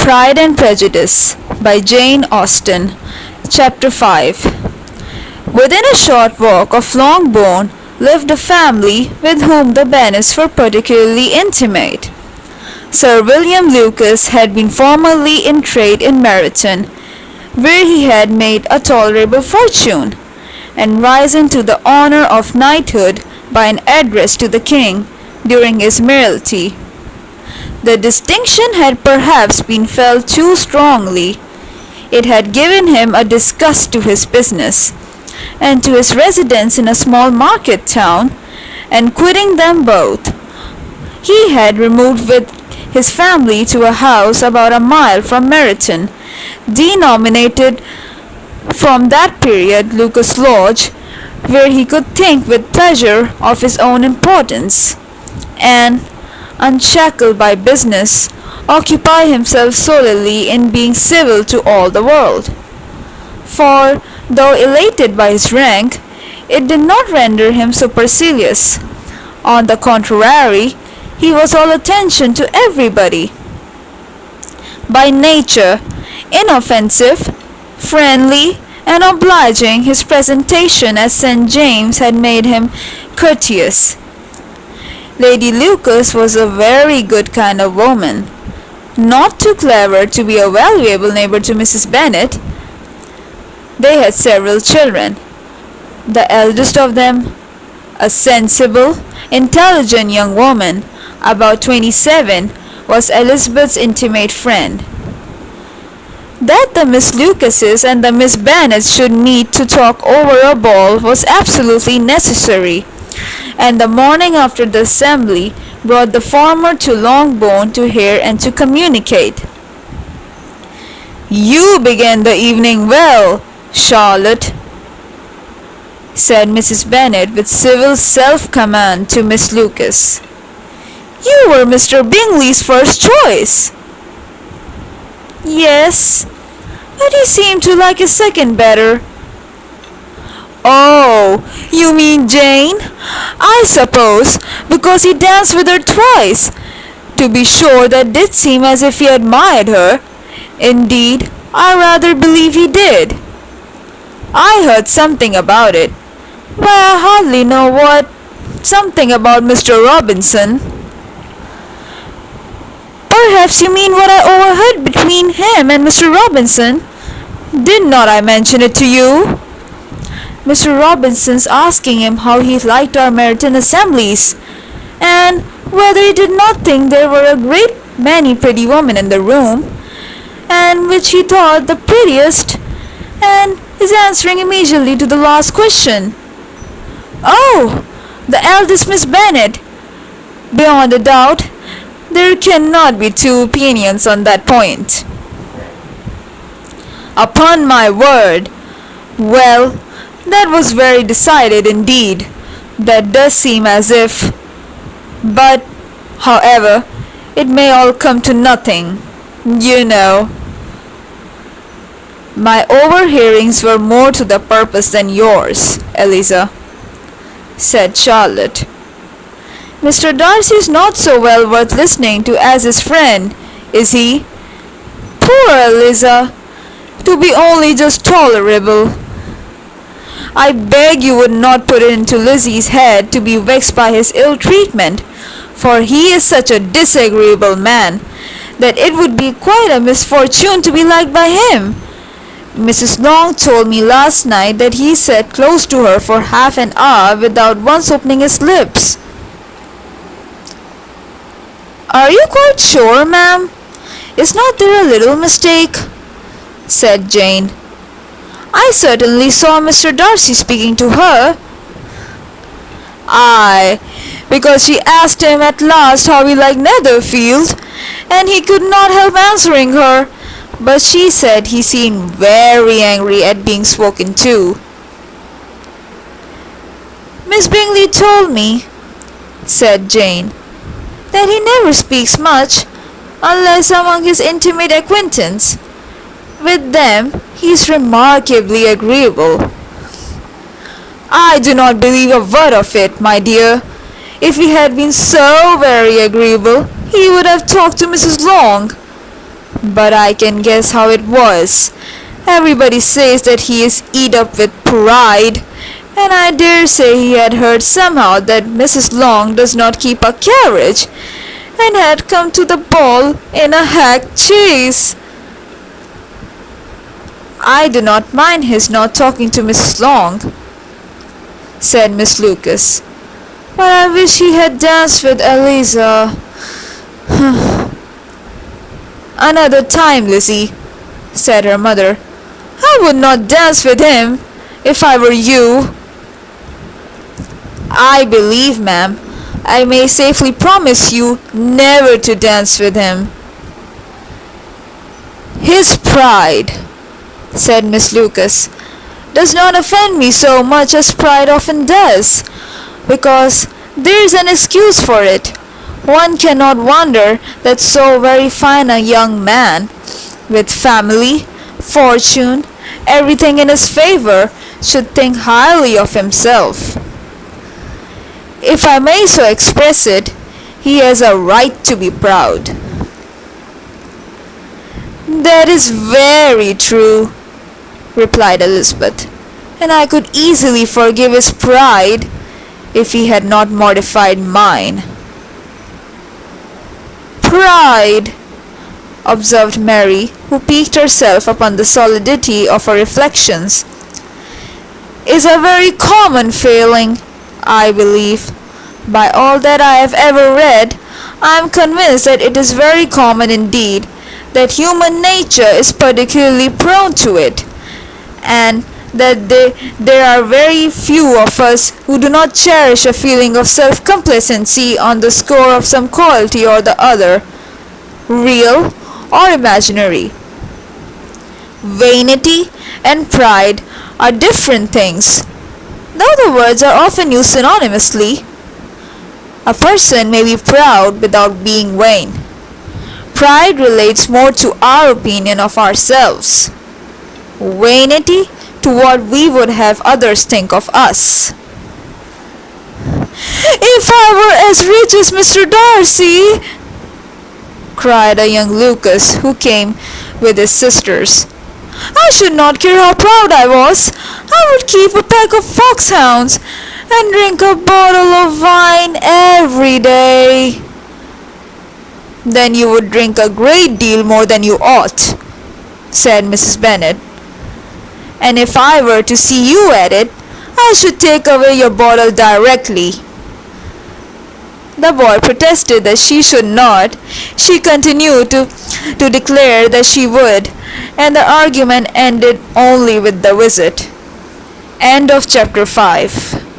Pride and Prejudice by Jane Austen. Chapter 5. Within a short walk of Longbourn lived a family with whom the Bennets were particularly intimate. Sir William Lucas had been formerly in trade in Meryton, where he had made a tolerable fortune, and risen to the honour of knighthood by an address to the king during his mayoralty. The distinction had perhaps been felt too strongly. It had given him a disgust to his business, and to his residence in a small market town, and quitting them both, he had removed with his family to a house about a mile from Meryton, denominated from that period Lucas Lodge, where he could think with pleasure of his own importance, and, unshackled by business, occupy himself solely in being civil to all the world. For, though elated by his rank, it did not render him supercilious. On the contrary, he was all attention to everybody. By nature inoffensive, friendly, and obliging, his presentation at St. James had made him courteous. Lady Lucas was a very good kind of woman, not too clever to be a valuable neighbour to Mrs. Bennet. They had several children. The eldest of them, a sensible, intelligent young woman, about 27, was Elizabeth's intimate friend. That the Miss Lucases and the Miss Bennets should meet to talk over a ball was absolutely necessary, and the morning after the assembly brought the former to Longbourn to hear and to communicate. "You began the evening well, Charlotte," said Mrs. Bennet with civil self-command to Miss Lucas. "You were Mr. Bingley's first choice." "Yes, but he seemed to like his second better." "Oh, you mean Jane, I suppose, because he danced with her twice. To be sure, that did seem as if he admired her. Indeed, I rather believe he did. I heard something about it, but I hardly know what. Something about Mr. Robinson." "Perhaps you mean what I overheard between him and Mr. Robinson. Did not I mention it to you? Mr. Robinson's asking him how he liked our Meryton assemblies, and whether he did not think there were a great many pretty women in the room, and which he thought the prettiest, and his answering immediately to the last question. Oh, the eldest Miss Bennet. Beyond a doubt, there cannot be two opinions on that point." "Upon my word! Well, that was very decided indeed. That does seem as if. But, however, it may all come to nothing, you know." "My overhearings were more to the purpose than yours, Eliza," said Charlotte. "Mr. Darcy is not so well worth listening to as his friend, is he? Poor Eliza! To be only just tolerable. I beg you would not put it into Lizzie's head to be vexed by his ill treatment, for he is such a disagreeable man, that it would be quite a misfortune to be liked by him. Mrs. Long told me last night that he sat close to her for half an hour without once opening his lips." "Are you quite sure, ma'am? Is not there a little mistake?" said Jane. "I certainly saw Mr. Darcy speaking to her." "Aye, because she asked him at last how he liked Netherfield, and he could not help answering her, but she said he seemed very angry at being spoken to." "Miss Bingley told me," said Jane, "that he never speaks much, unless among his intimate acquaintance. With them he is remarkably agreeable." "I do not believe a word of it, my dear. If he had been so very agreeable, he would have talked to Mrs. Long." but I can guess how it was. Everybody says that he is eat up with pride, and I dare say he had heard somehow that Mrs. Long does not keep a carriage, and had come to the ball in a hack chaise. I do not mind his not talking to Mrs. Long, said Miss Lucas, but I wish he had danced with Eliza. Another time, Lizzie, said her mother. I would not dance with him if I were you. I believe, ma'am, I may safely promise you never to dance with him. His pride, said Miss Lucas, does not offend me so much as pride often does, because there is an excuse for it. One cannot wonder that so very fine a young man, with family, fortune, everything in his favor, should think highly of himself. If I may so express it, he has a right to be proud. That is very true, replied Elizabeth, and I could easily forgive his pride if he had not mortified mine. Pride, observed Mary, who piqued herself upon the solidity of her reflections, is a very common failing, I believe. By all that I have ever read, I am convinced that it is very common indeed, that human nature is particularly prone to it, and that there are very few of us who do not cherish a feeling of self-complacency on the score of some quality or the other, real or imaginary. Vanity and pride are different things, though the words are often used synonymously. A person may be proud without being vain. Pride relates more to our opinion of ourselves. Vanity to what we would have others think of us. If I were as rich as Mr. Darcy, cried a young Lucas who came with his sisters, I should not care how proud I was. I would keep a pack of foxhounds and drink a bottle of wine every day. Then you would drink a great deal more than you ought, said Mrs. Bennet. And if I were to see you at it, I should take away your bottle directly. The boy protested that she should not. She continued to declare that she would, and the argument ended only with the visit. End of chapter 5.